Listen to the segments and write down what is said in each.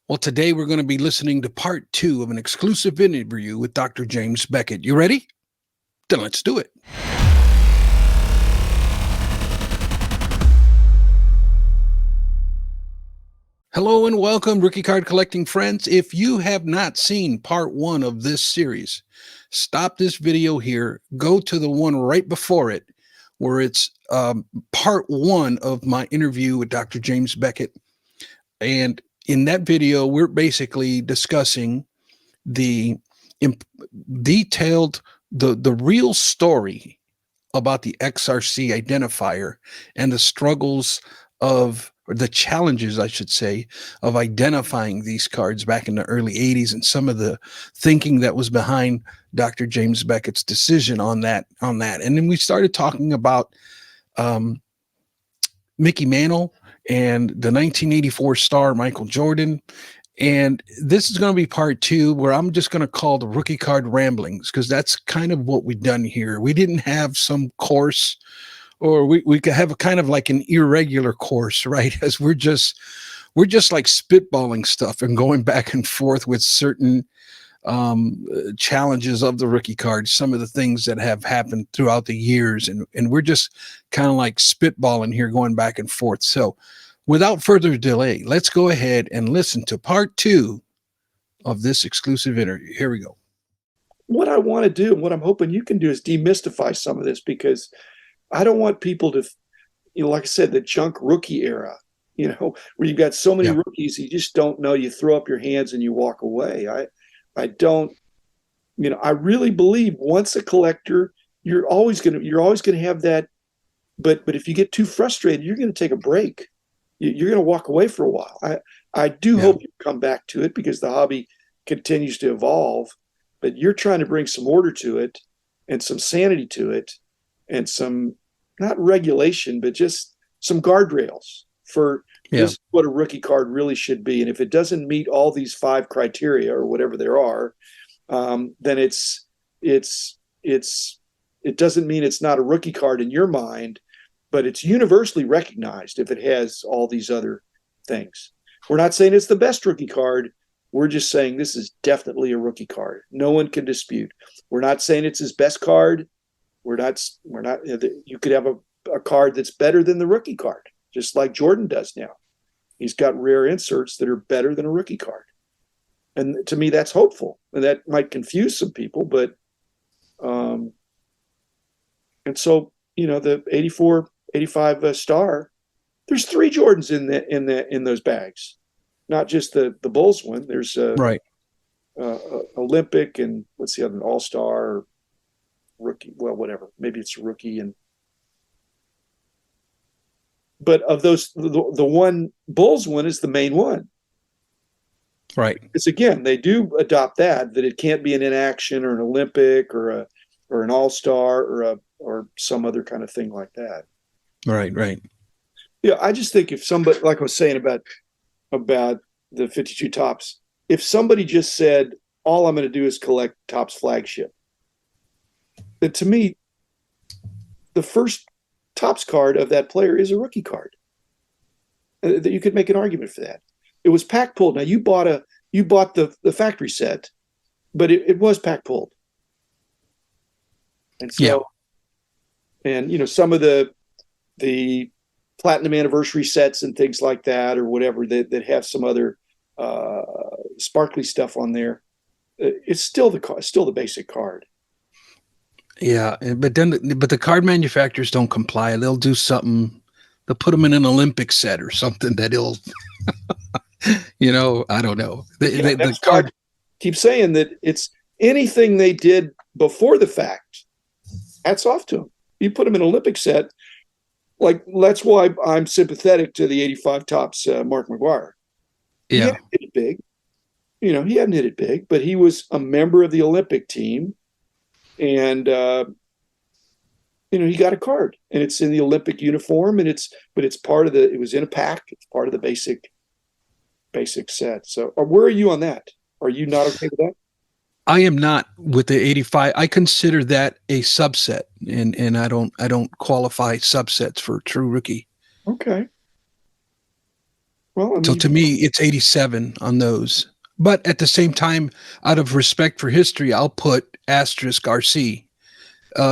Well, today we're going to be listening to part two of an exclusive interview with Dr. James Beckett. You ready? Then let's do it. Hello and welcome, rookie card collecting friends. If you have not seen part one of this series, stop this video here. Go to the one right before it, where it's part one of my interview with Dr. James Beckett. And in that video, we're basically discussing the detailed, the real story about the XRC identifier and the struggles of, or the challenges, I should say, of identifying these cards back in the early 80s and some of the thinking that was behind Dr. James Beckett's decision on that. And then we started talking about Mickey Mantle and the 1984 star Michael Jordan. And this is going to be part two, where I'm just going to call the rookie card ramblings, because that's kind of what we've done here. We didn't have some course, or we could have a kind of like an irregular course, right? As we're just like spitballing stuff and going back and forth with certain challenges of the rookie cards, some of the things that have happened throughout the years. And we're just kind of like spitballing here, going back and forth. So without further delay, let's go ahead and listen to part two of this exclusive interview. Here we go. What I want to do, and what I'm hoping you can do, is demystify some of this, because I don't want people to, like I said, the junk rookie era, where you've got so many rookies, you just don't know. You throw up your hands and you walk away. I don't, I really believe once a collector, you're always going to have that. But if you get too frustrated, you're going to take a break. You're going to walk away for a while. I do hope you come back to it, because the hobby continues to evolve, but you're trying to bring some order to it and some sanity to it, and some, not regulation, but just some guardrails for this is what a rookie card really should be. And if it doesn't meet all these 5 criteria or whatever there are, then it doesn't mean it's not a rookie card in your mind, but it's universally recognized if it has all these other things. We're not saying it's the best rookie card. We're just saying this is definitely a rookie card. No one can dispute. We're not saying it's his best card. We're not, you could have a card that's better than the rookie card, just like Jordan does now. He's got rare inserts that are better than a rookie card. And to me, that's hopeful. And that might confuse some people, but, and so, the 84, 85 star, there's 3 Jordans in those bags, not just the Bulls one. There's Olympic, and what's the other, All-Star, rookie, well, whatever, maybe it's a rookie. But of those, the one Bulls one is the main one, right? It's, again, they do adopt that it can't be an inaction or an Olympic or an All-Star or some other kind of thing like that. Right. Yeah, I just think if somebody, like I was saying about the 52 Topps, if somebody just said, all I'm going to do is collect Topps flagship, then to me, the first Topps card of that player is a rookie card. That you could make an argument for that. It was pack pulled. Now you bought the factory set, but it was pack pulled. And so, and some of the platinum anniversary sets and things like that, or whatever, that have some other sparkly stuff on there, it's still the basic card. Yeah, but the card manufacturers don't comply. They'll do something. They'll put them in an Olympic set or something that he'll, I don't know. The card keep saying that it's anything they did before the fact. Hats off to them. You put them in an Olympic set, like, that's why I'm sympathetic to the 85 Topps Mark McGwire. He hadn't hit it big. He hadn't hit it big, but he was a member of the Olympic team. And, he got a card, and it's in the Olympic uniform, and it's part of it was in a pack. It's part of the basic set. So where are you on that? Are you not okay with that? I am not with the 85. I consider that a subset, and I don't qualify subsets for true rookie. Okay. Well, I So mean, to me, it's 87 on those. But at the same time, out of respect for history, I'll put asterisk RC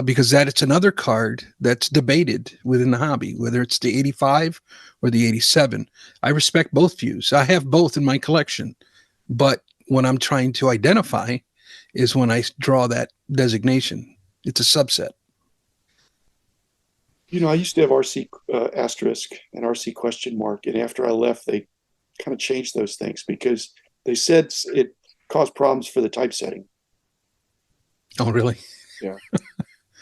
because that it's another card that's debated within the hobby, whether it's the 85 or the 87. I respect both views. I have both in my collection. But when I'm trying to identify is when I draw that designation. It's a subset. I used to have RC asterisk and RC question mark, and after I left, they kind of changed those things because they said it caused problems for the typesetting. Oh, really? Yeah.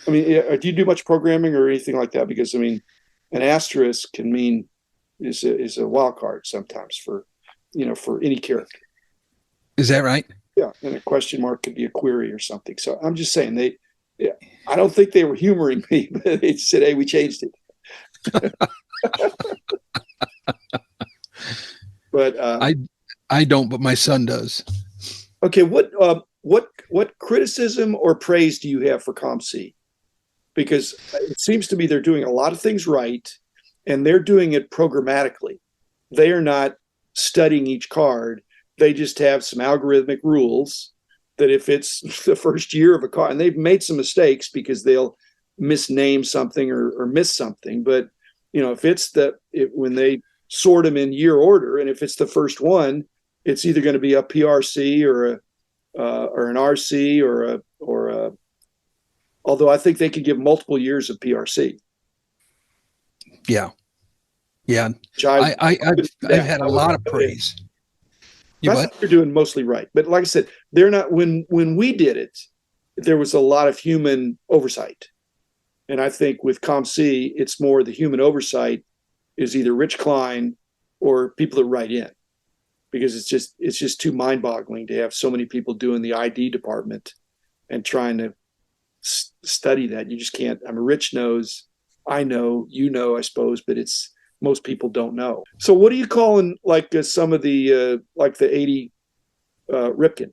I mean, do you do much programming or anything like that? Because I mean, an asterisk can mean is a wild card sometimes for for any character. Is that right? Yeah, and a question mark could be a query or something. So I'm just saying yeah, I don't think they were humoring me, but they said, "Hey, we changed it." But I don't, but my son does. okay, what criticism or praise do you have for ComC? Because it seems to me they're doing a lot of things right, and they're doing it programmatically. They are not studying each card. They just have some algorithmic rules that if it's the first year of a card, and they've made some mistakes because they'll misname something or miss something. But if it's when they sort them in year order, and if it's the first one, it's either going to be a PRC or an RC or a. Although I think they could give multiple years of PRC. Yeah. Yeah. I've had a lot of praise. I think they're doing mostly right. But like I said, they're not when we did it, there was a lot of human oversight. And I think with ComC, it's more the human oversight is either Rich Klein or people that write in. Because it's just too mind-boggling to have so many people doing the ID department and trying to study that. You just can't. I mean, Rich knows, I know, I suppose, but most people don't know. So what are you calling like some of the like the 80 Ripken?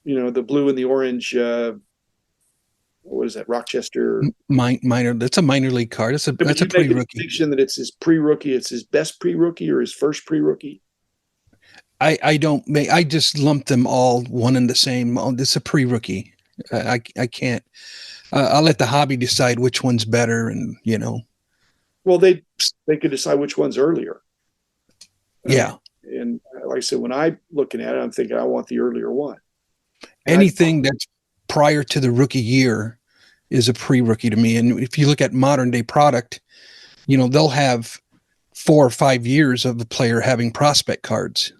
The blue and the orange. What is that? Rochester minor. That's a minor league card. That's a pre-rookie. Distinction that it's his pre-rookie. It's his best pre-rookie or his first pre-rookie. I don't make. I just lump them all one and the same. It's a pre-rookie. I can't. I'll let the hobby decide which one's better, and Well, they could decide which one's earlier. Yeah. And like I said, when I'm looking at it, I'm thinking I want the earlier one. Anything that's prior to the rookie year is a pre-rookie to me. And if you look at modern day product, they'll have 4 or 5 years of the player having prospect cards.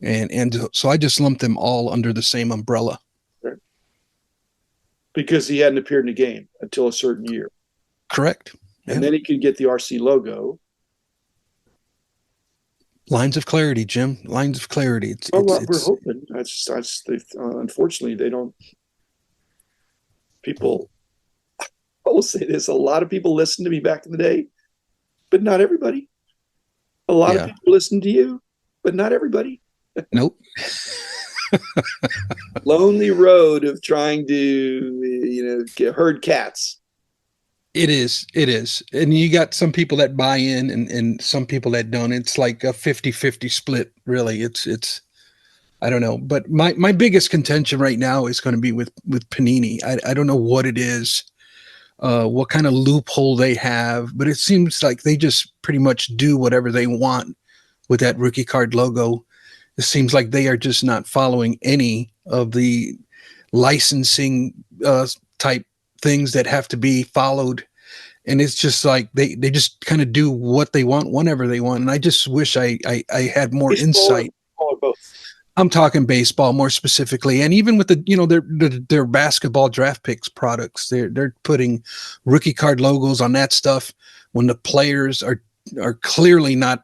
And so I just lump them all under the same umbrella. Right. Because he hadn't appeared in a game until a certain year. Correct. And then he could get the RC logo. Lines of clarity, Jim. Lines of clarity. We're hoping. Unfortunately, they don't. People, I will say this: a lot of people listened to me back in the day, but not everybody. A lot of people listen to you, but not everybody. Nope. Lonely road of trying to, herd cats. It is. And you got some people that buy in and some people that don't. It's like a 50-50 split, really. It's I don't know. But my biggest contention right now is going to be with Panini. I don't know what it is, what kind of loophole they have, but it seems like they just pretty much do whatever they want with that rookie card logo. It seems like they are just not following any of the licensing type things that have to be followed. And it's just like they just kind of do what they want whenever they want. And I just wish I had more insight. Or both. I'm talking baseball more specifically, and even with their basketball draft picks products, they're putting rookie card logos on that stuff when the players are clearly not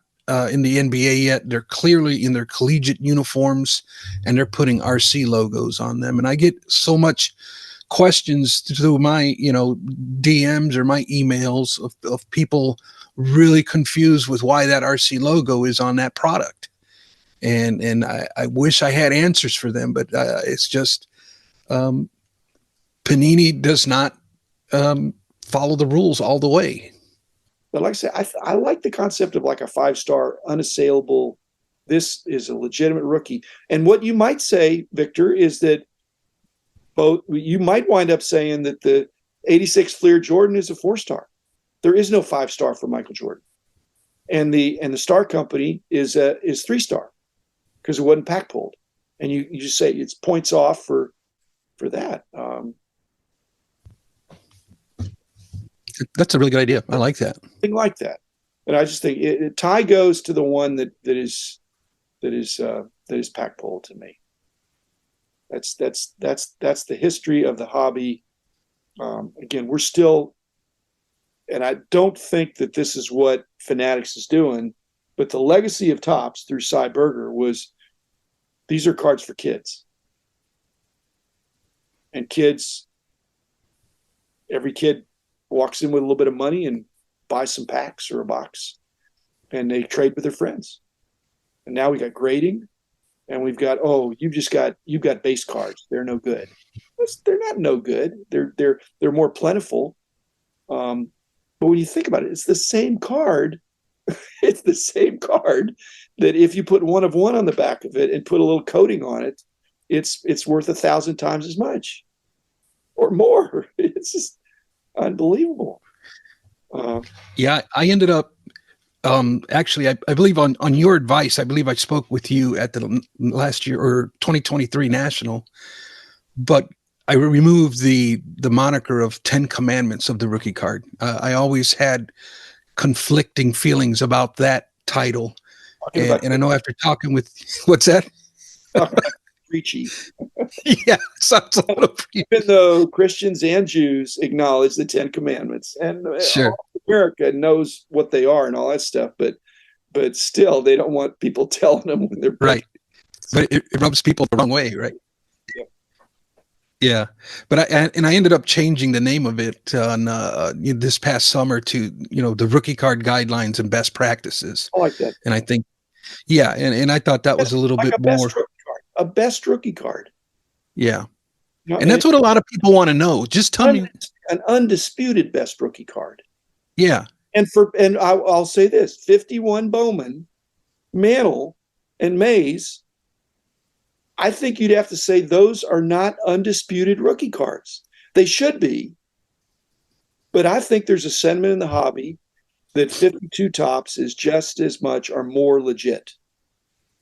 in the NBA yet. They're clearly in their collegiate uniforms, and they're putting RC logos on them. And I get so much questions through my DMs or my emails of people really confused with why that RC logo is on that product. And I wish I had answers for them, but it's just Panini does not follow the rules all the way. But like I said, I like the concept of like a 5-star unassailable. This is a legitimate rookie. And what you might say, Victor, is that both you might wind up saying that the 86 Fleer Jordan is a 4-star. There is no 5-star for Michael Jordan. And the Star Company is 3-star because it wasn't pack pulled. And you just say it's points off for that. That's a really good idea. I like that. Thing like that. And I just think tie goes to the one that is pack pulled to me. That's the history of the hobby. Again, we're still, and I don't think that this is what Fanatics is doing, but the legacy of Topps through Cy Berger was these are cards for kids. And kids, every kid walks in with a little bit of money and buys some packs or a box, and they trade with their friends. And now we got grading, and we've got you've got base cards. They're no good. They're not no good. They're more plentiful. But when you think about it, it's the same card. It's the same card that if you put one of one on the back of it and put a little coating on it, it's worth 1,000 times as much or more. It's just unbelievable. Yeah, I ended up actually, I believe on your advice, I believe I spoke with you at the last year or 2023 National, but I removed the moniker of 10 Commandments of the rookie card. I always had conflicting feelings about that title. And I know after talking with, what's that? Preachy. Yeah, sounds a little preachy. Even though Christians and Jews acknowledge the 10 Commandments, and sure, America knows what they are and all that stuff, but still, they don't want people telling them when they're right. But it rubs people the wrong way, right? Yeah, but I ended up changing the name of it on this past summer to the Rookie Card Guidelines and Best Practices. I like that, and I think and I thought that was a little like bit more a best rookie card. Yeah, and that's what a lot of people want to know. Just tell me an undisputed best rookie card. Yeah, and I'll say this: 51 Bowman, Mantle, and Mays. I think you'd have to say those are not undisputed rookie cards. They should be. But I think there's a sentiment in the hobby that 52 Topps is just as much or more legit.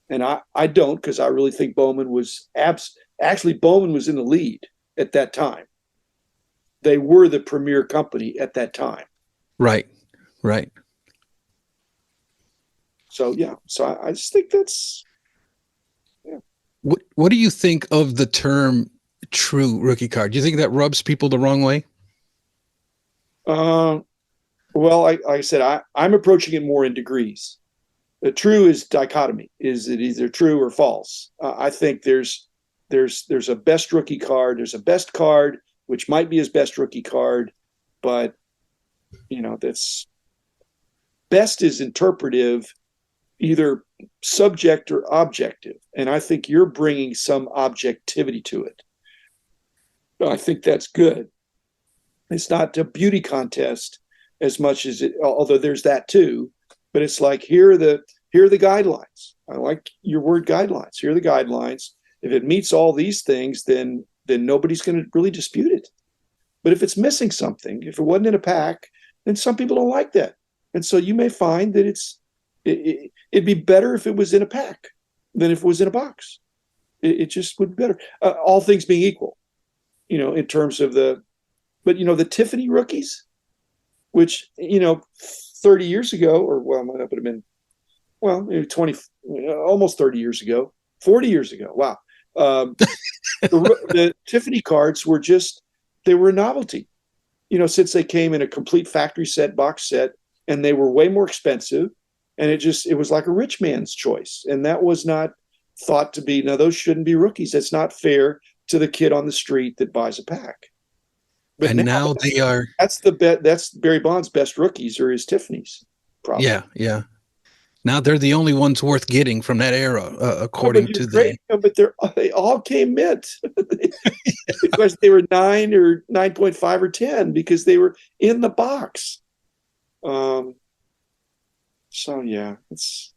And I don't, because I really think Bowman was actually Bowman was in the lead at that time. They were the premier company at that time. Right. So, yeah. So I just think that's... What do you think of the term true rookie card? Do you think that rubs people the wrong way? Well, like I said, I'm approaching it more in degrees. The true is dichotomy. Is it either true or false? I think there's a best rookie card. There's a best card, which might be his best rookie card, but that's best is interpretive, either subject or objective. And I think you're bringing some objectivity to it. I think that's good. It's not a beauty contest as much as it, although there's that too, but it's like, here are the guidelines. I like your word guidelines. Here are the guidelines. If it meets all these things, then nobody's going to really dispute it. But if it's missing something, if it wasn't in a pack, then some people don't like that. And so you may find that it'd be better if it was in a pack than if it was in a box. It just would be better. All things being equal, in terms of the Tiffany rookies, which, 30 years ago, or well, that would have been, maybe 20, almost 30 years ago, 40 years ago. Wow. The Tiffany cards were they were a novelty, since they came in a complete factory set, box set, and they were way more expensive. And it was like a rich man's choice. And that was not thought to be, no, those shouldn't be rookies. That's not fair to the kid on the street that buys a pack. But and now they are. That's that's Barry Bonds' best rookies or his Tiffany's. Probably. Yeah. Now they're the only ones worth getting from that era, according to them. But they all came mint because they were 9 or 9.5 or 10 because they were in the box. Um, so yeah, it's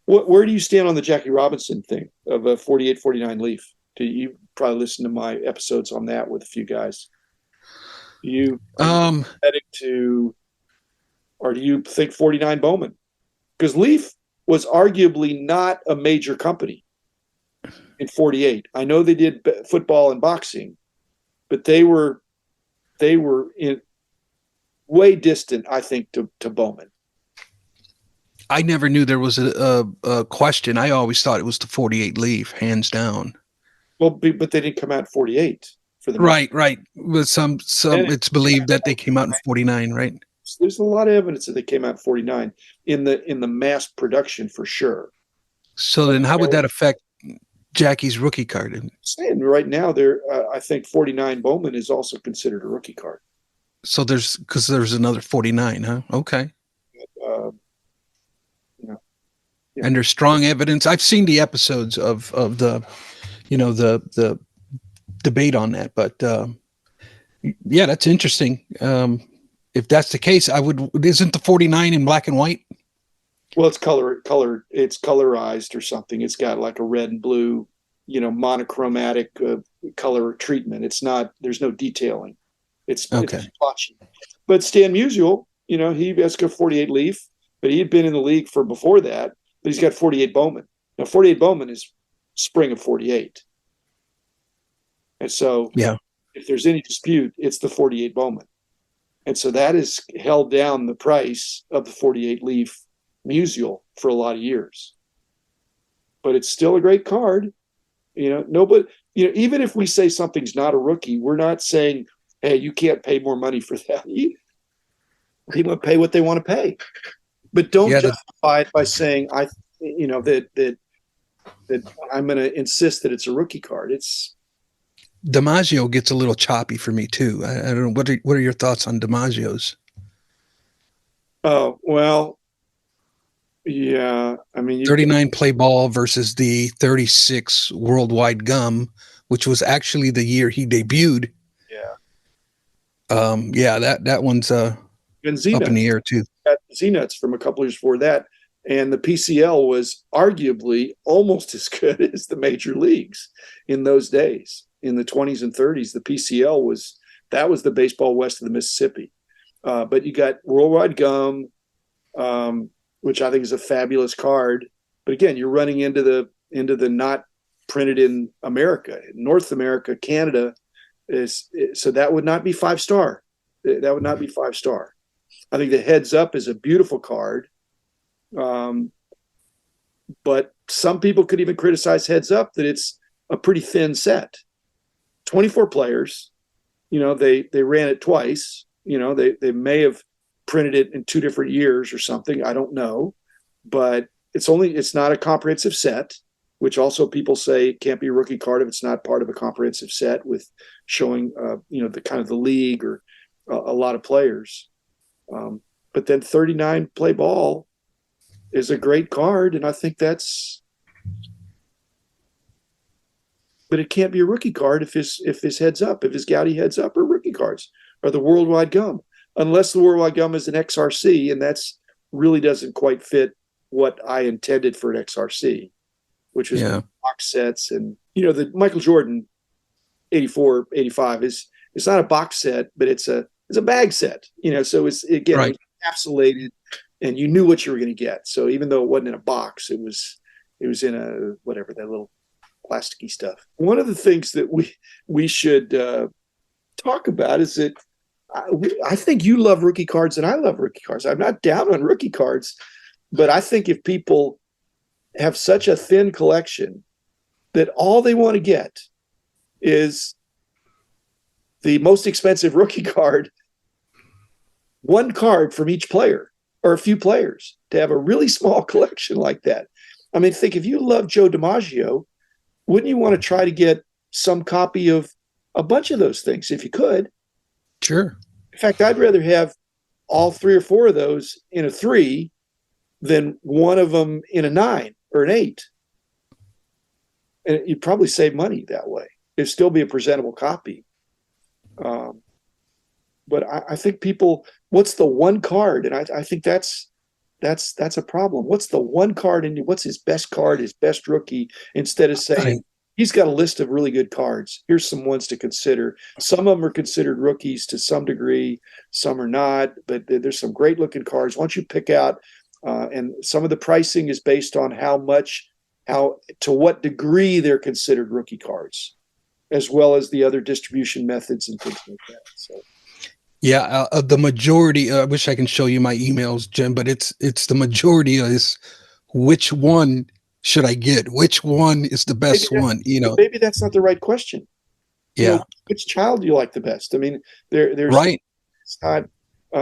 where do you stand on the Jackie Robinson thing of a 48-49 Leaf? Do you probably listen to my episodes on that with a few guys? Are you Um, heading to, or do you think 49 Bowman? Because Leaf was arguably not a major company in 48. I know they did football and boxing, but they were in way distant, I think, to Bowman. I never knew there was a question. I always thought it was the 48 Leaf, hands down. Well, but they didn't come out in 48 for the most. Right, right. With some, And it's believed that they came out in 49, right? there's a lot of evidence that they came out in 49 in the mass production for sure. So But then how would that affect Jackie's rookie card? saying right now, I think 49 Bowman is also considered a rookie card. So there's another 49, huh? Okay. Uh, you know, yeah. And there's strong evidence. I've seen the episodes of the, the debate on that, but yeah, that's interesting. If that's the case, isn't the 49 in black and white? Well, it's colorized or something. It's got like a red and blue, monochromatic color treatment. It's not. There's no detailing. It's Okay. blotchy. But Stan Musial, he has got 48 Leaf, but he had been in the league for before that. But he's got 48 Bowman. Now 48 Bowman is spring of 48, and so Yeah. if there's any dispute, it's the 48 Bowman. And so that has held down the price of the 48 Leaf Musial for a lot of years. But it's still a great card. Nobody, even if we say something's not a rookie, we're not saying, hey, you can't pay more money for that. People pay what they want to pay. But don't Yeah. justify it by saying that I'm going to insist that it's a rookie card. It's DiMaggio gets a little choppy for me too. I don't know. What are your thoughts on DiMaggio's? oh well, yeah. I mean, you've got 39 play ball versus the 36 worldwide gum, which was actually the year he debuted. yeah. Yeah, that one's And up in Xenuts, the air too. got Xenuts from a couple years before that, and the PCL was arguably almost as good as the major leagues in those days. In the 20s and 30s, the PCL was the baseball west of the Mississippi. But you got Worldwide Gum, which I think is a fabulous card. But again, you're running into the not printed in America, North America, Canada is so that would not be 5 star. That would not be 5 star. I think the Heads Up is a beautiful card, but some people could even criticize Heads Up that it's a pretty thin set. 24 players. They ran it twice. They may have printed it in 2 different years or something. I don't know, but it's not a comprehensive set, which also people say it can't be a rookie card if it's not part of a comprehensive set with showing the kind of the league or a lot of players. But then 39 play ball is a great card, and I think but it can't be a rookie card if his Heads Up, if his Gaudy Heads Up are rookie cards, or the Worldwide Gum, unless the Worldwide Gum is an XRC, and that's really doesn't quite fit what I intended for an XRC, which was box sets. And the Michael Jordan 84, 85 is it's not a box set, but it's a bag set. So it's again Right. it was encapsulated, and you knew what you were going to get. So even though it wasn't in a box, it was in a whatever, that little plasticky stuff. One of the things that we should talk about is that I think you love rookie cards and I love rookie cards. I'm not down on rookie cards, but I think if people have such a thin collection that all they want to get is the most expensive rookie card, one card from each player or a few players, to have a really small collection like that. I mean, think if you love Joe DiMaggio, wouldn't you want to try to get some copy of a bunch of those things if you could? Sure. In fact, I'd rather have all 3 or 4 of those in a 3 than one of them in a 9 or an 8. And you'd probably save money that way. It'd still be a presentable copy. But I think people what's the one card? And I think that's a problem. What's the one card and what's his best card, his best rookie, instead of saying he's got a list of really good cards. Here's some ones to consider. Some of them are considered rookies to some degree, some are not, but there's some great looking cards. Once you pick out, and some of the pricing is based on to what degree they're considered rookie cards, as well as the other distribution methods and things like that. So. Yeah, the majority. I wish I can show you my emails, Jim, but it's the majority is which one should I get? Which one is the best one? Maybe that's not the right question. Yeah, which child do you like the best? I mean, there's right. It's not.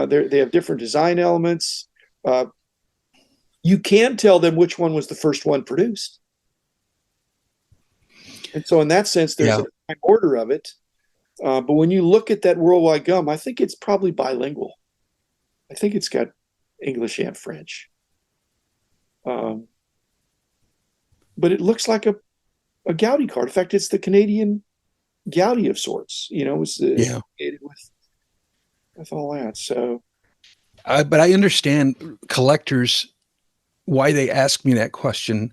They have different design elements. You can tell them which one was the first one produced, and so in that sense, there's an order of it. But when you look at that worldwide gum, I think it's probably bilingual. I think it's got English and French. But it looks like a Gaudi card. In fact, it's the Canadian Gaudi of sorts. It's with all that. So, but I understand collectors why they ask me that question.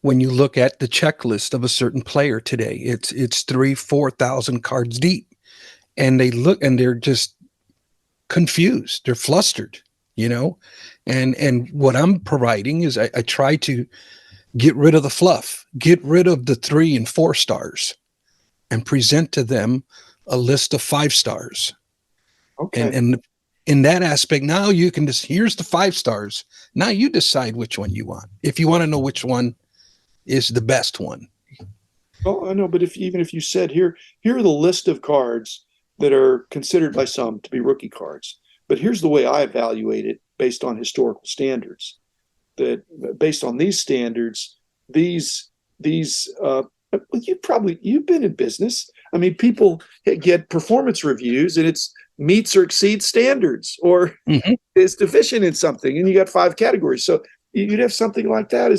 When you look at the checklist of a certain player today, it's 3,000-4,000 cards deep, and they're just confused. They're flustered, and what I'm providing is I try to get rid of the fluff, get rid of the 3 and 4 stars, and present to them a list of 5 stars. Okay. And in that aspect, now you can here's the 5 stars. Now you decide which one you want. If you want to know which one is the best one. Well, I know, but even if you said here are the list of cards that are considered by some to be rookie cards, but here's the way I evaluate it based on historical standards. That based on these standards, you've been in business. I mean, people get performance reviews and it's meets or exceeds standards, or is deficient in something, and you got 5 categories. So you'd have something like that.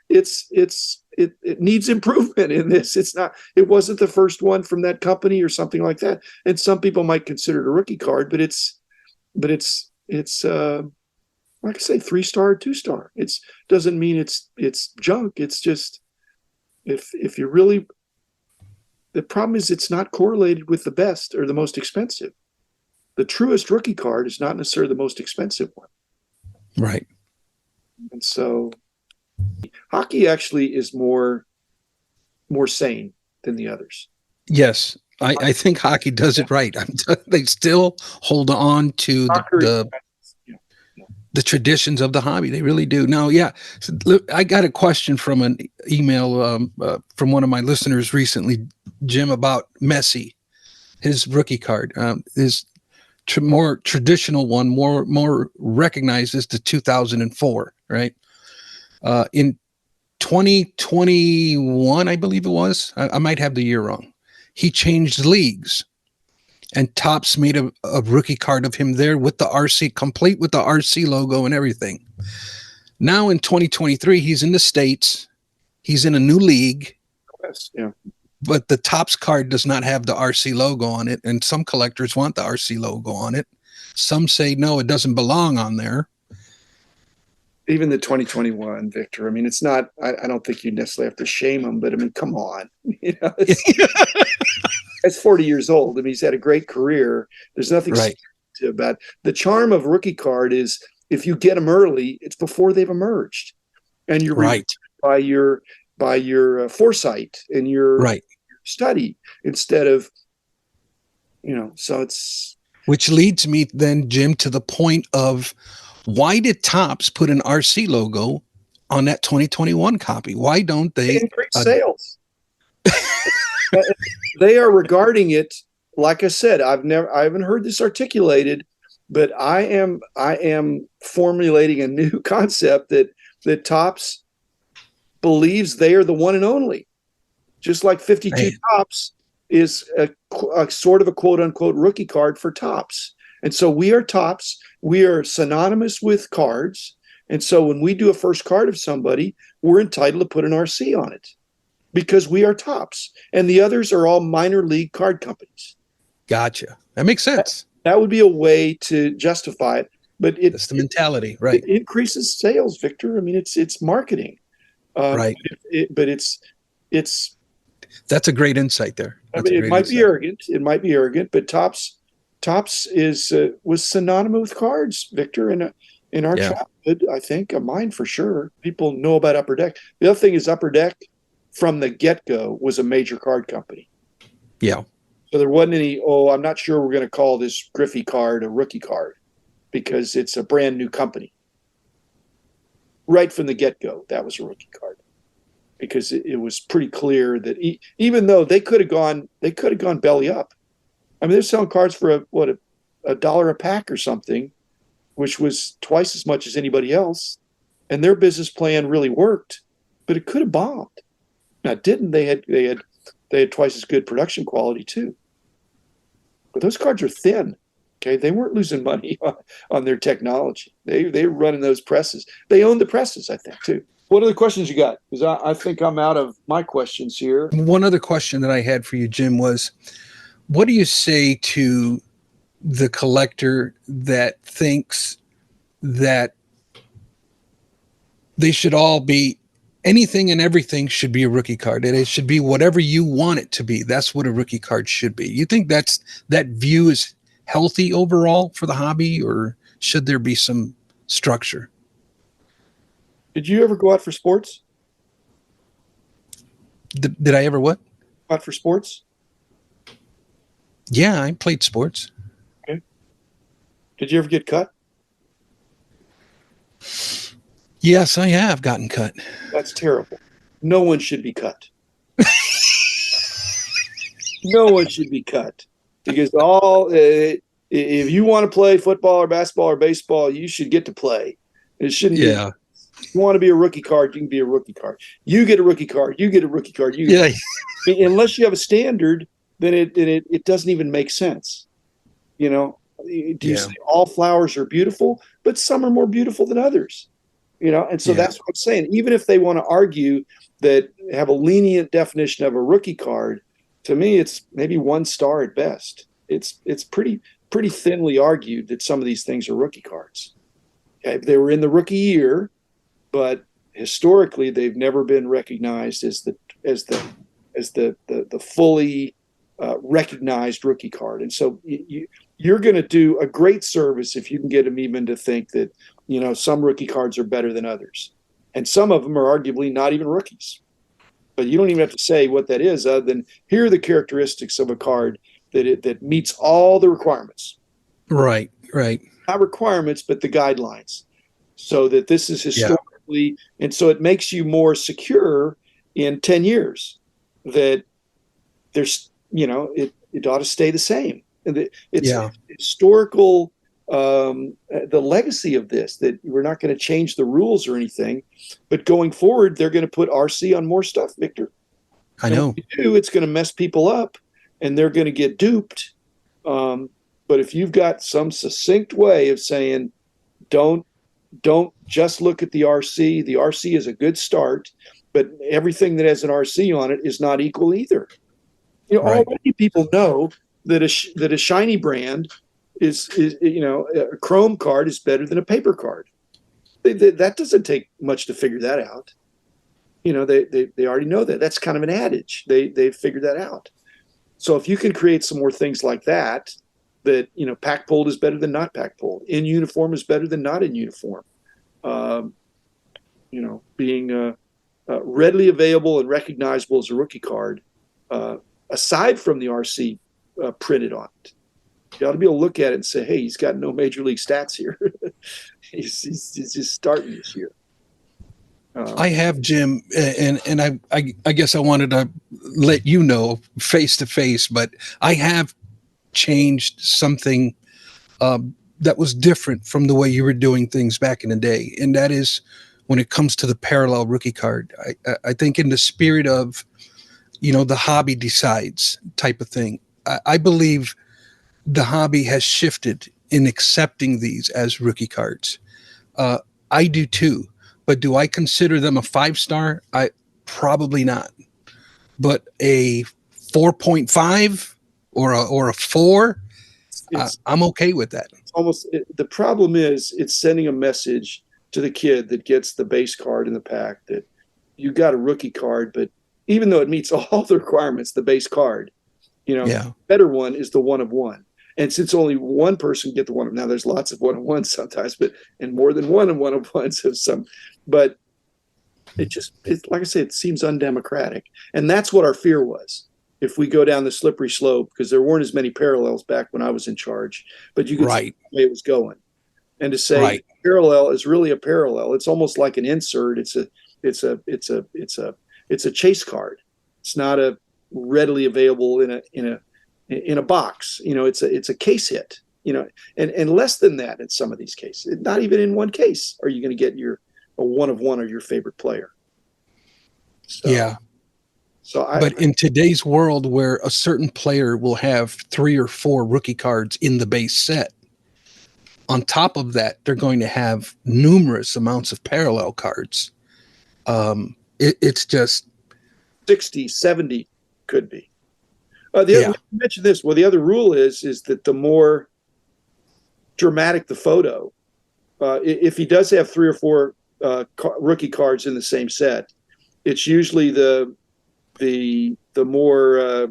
It needs improvement in this. It wasn't the first one from that company or something like that. And some people might consider it a rookie card, but it's like I say, 3-star or 2-star. It's doesn't mean it's junk. It's just if you really, the problem is it's not correlated with the best or the most expensive. The truest rookie card is not necessarily the most expensive one. Right. And so hockey actually is more sane than the others. Yes. I think hockey does it right. They still hold on to the traditions of the hobby. They really do. Now, so, look, I got a question from an email from one of my listeners recently, Jim, about Messi, his rookie card. His more traditional one, more recognized as the 2004, right? In 2021, I believe it was. I might have the year wrong. He changed leagues, and Topps made a rookie card of him there with the RC, complete with the RC logo and everything. Now in 2023, he's in the States. He's in a new league. Yes, yeah. But the Topps card does not have the RC logo on it, and some collectors want the RC logo on it. Some say, no, it doesn't belong on there. Even the 2021, Victor. I mean, it's not, I don't think you necessarily have to shame him, but I mean, come on. It's 40 years old. I mean, he's had a great career. There's nothing about the charm of rookie card is if you get them early, it's before they've emerged. And you're right by your foresight and your study instead of, so it's. Which leads me then, Jim, to the point of, why did Topps put an RC logo on that 2021 copy? Why don't they increase sales? They are regarding it, like I said, I haven't heard this articulated, but I am formulating a new concept that Topps believes they are the one and only. Just like 52 Topps is a sort of a quote unquote rookie card for Topps. And so we are Topps. We are synonymous with cards. And so when we do a first card of somebody, we're entitled to put an RC on it because we are Topps. And the others are all minor league card companies. Gotcha. That makes sense. That would be a way to justify it, but That's the mentality, it right? increases sales, Victor. I mean, it's marketing, Right. but it's. That's a great insight there. I That's a mean, it great might be insight. arrogant. It might be arrogant, but Tops is was synonymous with cards, Victor, in our Yeah. childhood. I think mine for sure. People know about Upper Deck. The other thing is Upper Deck from the get go was a major card company. Yeah. So there wasn't any. Oh, I'm not sure we're going to call this Griffey card a rookie card because it's a brand new company. Right from the get go, that was a rookie card because it was pretty clear that even though they could have gone belly up. I mean, they're selling cards for a dollar a pack or something, which was twice as much as anybody else, and their business plan really worked, but it could have bombed. Now, it didn't. They had twice as good production quality too, but those cards are thin. Okay, they weren't losing money on their technology. They were running those presses. They owned the presses, I think, too. What other questions you got? Because I think I'm out of my questions here. One other question that I had for you, Jim, was what do you say to the collector that thinks that they should all be anything and everything should be a rookie card, and it should be whatever you want it to be? That's what a rookie card should be. You think that view is healthy overall for the hobby, or should there be some structure? Did you ever go out for sports? Did I ever what? Out for sports? Yeah, I played sports. Okay. Did you ever get cut? Yes, I have gotten cut. That's terrible. No one should be cut. No one should be cut because if you want to play football or basketball or baseball, you should get to play. It shouldn't be. Yeah. If you want to be a rookie card, you can be a rookie card. You get a rookie card. You get a rookie card. Yeah. Unless you have a standard, then it doesn't even make sense. You know, do you say all flowers are beautiful, but some are more beautiful than others? You know, and so that's what I'm saying. Even if they want to argue that have a lenient definition of a rookie card, to me, it's maybe 1 star at best. It's pretty thinly argued that some of these things are rookie cards. Okay, they were in the rookie year, but historically they've never been recognized as the fully recognized rookie card. And so you're going to do a great service if you can get them even to think that, you know, some rookie cards are better than others. And some of them are arguably not even rookies. But you don't even have to say what that is other than here are the characteristics of a card that meets all the requirements. Right. Not requirements, but the guidelines. So that this is historically, and so it makes you more secure in 10 years that there's, you know, it ought to stay the same. It's historical, the legacy of this, that we're not going to change the rules or anything, but going forward, they're going to put RC on more stuff, Victor. I know. It's going to mess people up and they're going to get duped. But if you've got some succinct way of saying, don't just look at the RC. The RC is a good start, but everything that has an RC on it is not equal either. You know, already people know that a shiny brand is you know, a chrome card is better than a paper card. That doesn't take much to figure that out. You know, they already know that. That's kind of an adage. They've figured that out. So if you can create some more things like that, you know, pack pulled is better than not pack pulled. In uniform is better than not in uniform. You know, being readily available and recognizable as a rookie card, aside from the RC printed on it. You ought to be able to look at it and say, hey, he's got no major league stats here. he's just starting this year. I have, Jim, and I guess I wanted to let you know face to face, but I have changed something that was different from the way you were doing things back in the day, and that is when it comes to the parallel rookie card. I think in the spirit of, you know, the hobby decides type of thing. I believe the hobby has shifted in accepting these as rookie cards. I do too. But do I consider them a 5-star? I probably not. But a 4.5 or a 4, I'm okay with that. The problem is it's sending a message to the kid that gets the base card in the pack that you got a rookie card, but even though it meets all the requirements, the base card, Yeah. better one is the one of one. And since only one person can get the one of, now there's lots of one of ones sometimes, and more than one of ones have some, but it's like I said, it seems undemocratic. And that's what our fear was. If we go down the slippery slope, because there weren't as many parallels back when I was in charge, but you could see the way it was going. And to say parallel is really a parallel. It's almost like an insert. It's a chase card. It's not a readily available in a box. It's a case hit. And less than that in some of these cases. Not even in one case are you going to get a one of one of your favorite player. So, yeah. But in today's world, where a certain player will have 3 or 4 rookie cards in the base set, on top of that, they're going to have numerous amounts of parallel cards. It's just 60, 70 could be. You mentioned this. Well, the other rule is that the more dramatic the photo, if he does have 3 or 4 rookie cards in the same set, it's usually the more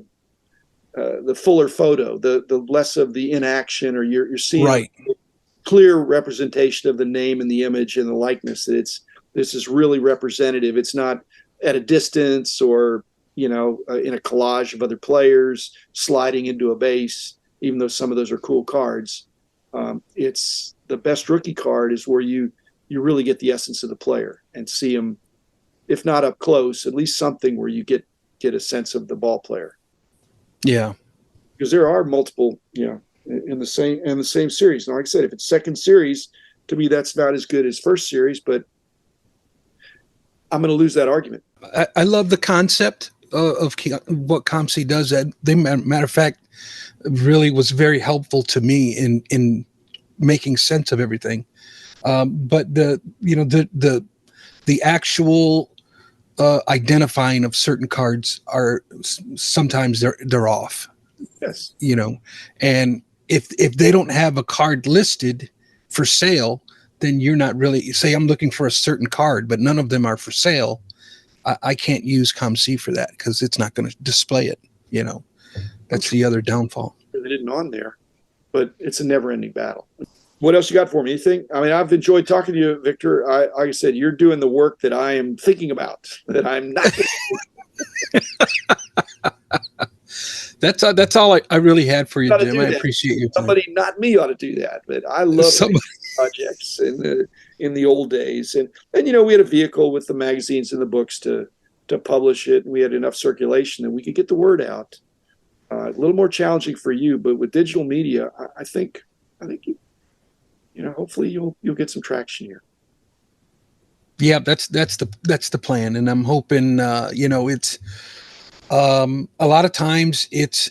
the fuller photo, the less of the inaction, or you're seeing a clear representation of the name and the image and the likeness. That this is really representative. It's not at a distance or in a collage of other players sliding into a base, even though some of those are cool cards. It's the best rookie card is where you really get the essence of the player and see him, if not up close, at least something where you get a sense of the ball player. Yeah. Because there are multiple, in the same series. And like I said, if it's second series, to me, that's not as good as first series, but I'm going to lose that argument. I love the concept of what COMC does. That matter of fact, really was very helpful to me in making sense of everything. But the actual identifying of certain cards are sometimes they're off. Yes. And if they don't have a card listed for sale, then you're not really, say I'm looking for a certain card, but none of them are for sale. I can't use COMC for that because it's not going to display it. That's the other downfall. They didn't on there, but it's a never-ending battle. What else you got for me? Anything? I mean, I've enjoyed talking to you, Victor. Like I said, you're doing the work that I am thinking about, that I'm not. That's all I really had for you, Jim. I appreciate you. Somebody, not me, ought to do that. But I love projects in the old days, and we had a vehicle with the magazines and the books to publish it. We had enough circulation that we could get the word out. A little more challenging for you, but with digital media, I think you hopefully you'll get some traction here. Yeah, that's the plan, and I'm hoping it's a lot of times it's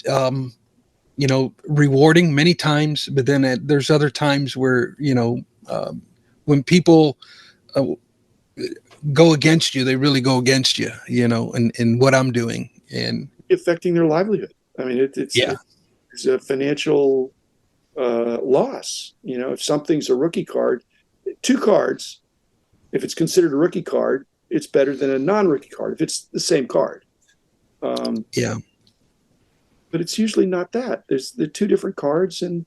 rewarding many times, but then there's other times where when people go against you, they really go against you, and what I'm doing and affecting their livelihood. I mean, it's a financial loss. If something's a rookie card, 2 cards, if it's considered a rookie card, it's better than a non-rookie card if it's the same card. But it's usually not that. There's the 2 different cards and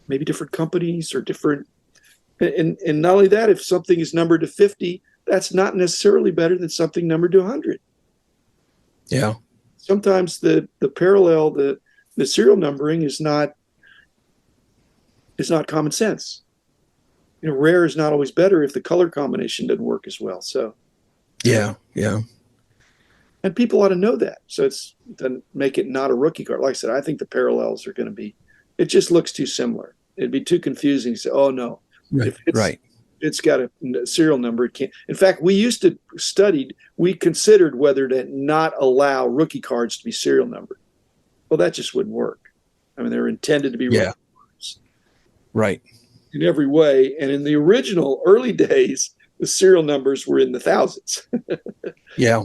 maybe different companies or different. And not only that, if something is numbered to 50, that's not necessarily better than something numbered to 100. Yeah. Sometimes the parallel, the serial numbering is not common sense. Rare is not always better if the color combination doesn't work as well. So, yeah. And people ought to know that. So it's to make it not a rookie card. Like I said, I think the parallels are going to be. It just looks too similar. It'd be too confusing to say, oh no, it's got a serial number. It can't. In fact, we considered whether to not allow rookie cards to be serial numbered. Well, that just wouldn't work. I mean, they're intended to be rookie cards. Right. In every way. And in the original early days, the serial numbers were in the thousands. Yeah.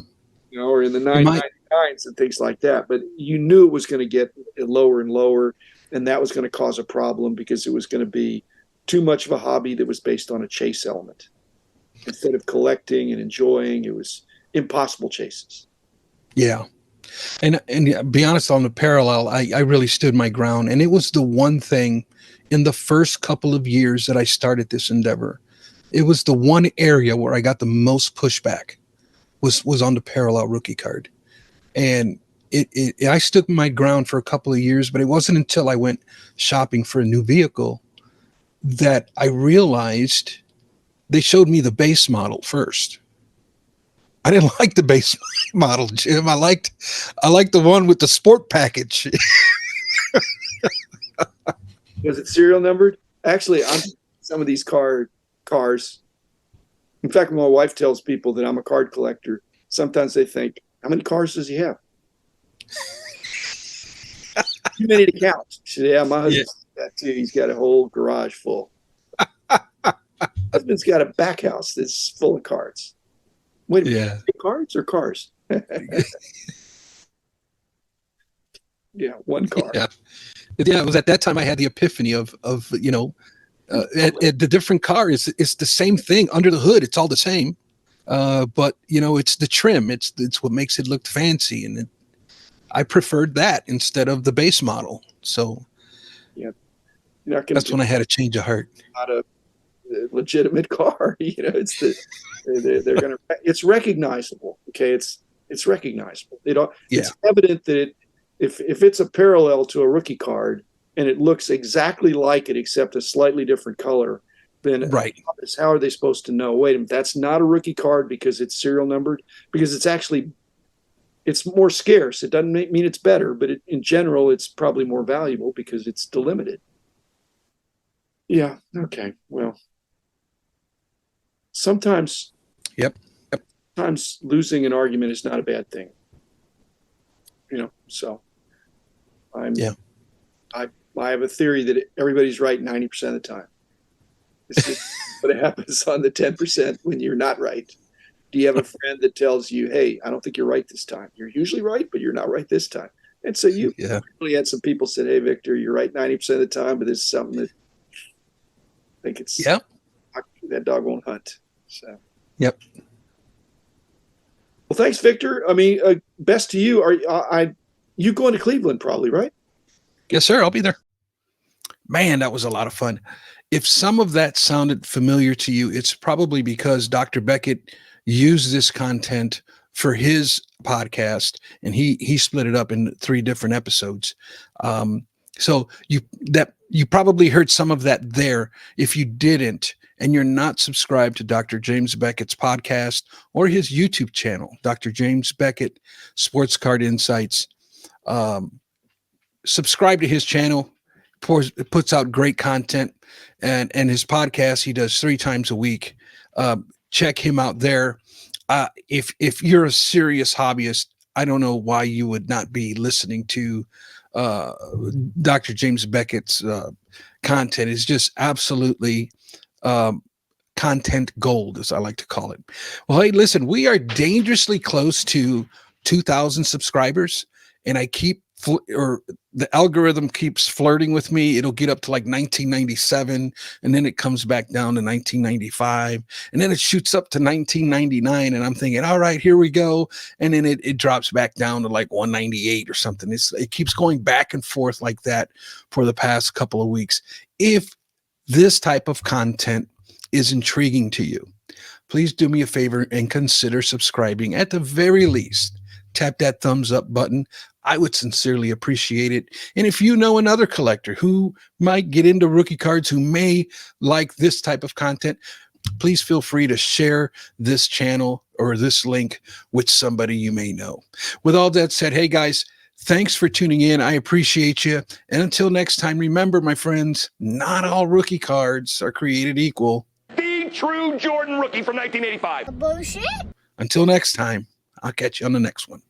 Or in the 999s and things like that. But you knew it was going to get lower and lower. and that was going to cause a problem because it was going to be too much of a hobby that was based on a chase element. Instead of collecting and enjoying, it was impossible chases. Yeah. And be honest, on the parallel, I really stood my ground. And it was the one thing in the first couple of years that I started this endeavor. It was the one area where I got the most pushback was on the parallel rookie card. And I stood my ground for a couple of years, but it wasn't until I went shopping for a new vehicle that I realized they showed me the base model first. I didn't like the base model, Jim. I liked the one with the sport package. Was it serial numbered? Actually, I'm some of these cars. In fact, when my wife tells people that I'm a card collector, sometimes they think, "How many cars does he have?" Too many to count. She said, "Yeah, my husband's got that too. He's got a whole garage full." Husband's got a back house that's full of cards. Wait, yeah, cards or cars? Yeah, one car. Yeah, it was at that time I had the epiphany of the different car is the same thing under the hood. It's all the same, but it's the trim. It's what makes it look fancy, and I preferred that instead of the base model. So yeah, that's when I had a change of heart. Not a legitimate car. They're gonna. It's recognizable. Okay, it's recognizable. It's evident that if it's a parallel to a rookie card and it looks exactly like it except a slightly different color, then how are they supposed to know? Wait a minute, that's not a rookie card because it's serial numbered, because it's more scarce. It doesn't mean it's better, but in general, it's probably more valuable because it's delimited. Yeah. Okay. Well, sometimes losing an argument is not a bad thing. So I have a theory that everybody's right 90% of the time. It's just what happens on the 10% when you're not right. Do you have a friend that tells you, "Hey, I don't think you're right this time. You're usually right, but you're not right this time." And so you really had some people said, "Hey, Victor, you're right 90% of the time, but this is something that I think it's that dog won't hunt." So Yep. Well, thanks, Victor. I mean, best to you. You going to Cleveland probably, right? Yes, sir. I'll be there. Man, that was a lot of fun. If some of that sounded familiar to you, it's probably because Dr. Beckett used this content for his podcast, and he split it up in 3 different episodes. So you probably heard some of that there. If you didn't, and you're not subscribed to Dr. James Beckett's podcast or his YouTube channel, Dr. James Beckett Sports Card Insights, subscribe to his channel. Puts out great content, and his podcast he does 3 times a week. Check him out there. If you're a serious hobbyist, I don't know why you would not be listening to Dr. James Beckett's content. Is just absolutely content gold, as I like to call it. Well, hey, listen, we are dangerously close to 2,000 subscribers, and I keep the algorithm keeps flirting with me. It'll get up to like 1997, and then it comes back down to 1995, and then it shoots up to 1999, and I'm thinking, all right, here we go, and then it drops back down to like 198 or something. It keeps going back and forth like that for the past couple of weeks. If this type of content is intriguing to you, please do me a favor and consider subscribing. At the very least, tap that thumbs up button. I would sincerely appreciate it. And if you know another collector who might get into rookie cards, who may like this type of content, please feel free to share this channel or this link with somebody you may know. With all that said, hey guys, thanks for tuning in. I appreciate you. And until next time, remember, my friends, not all rookie cards are created equal. The true Jordan rookie from 1985. Bullshit. Until next time, I'll catch you on the next one.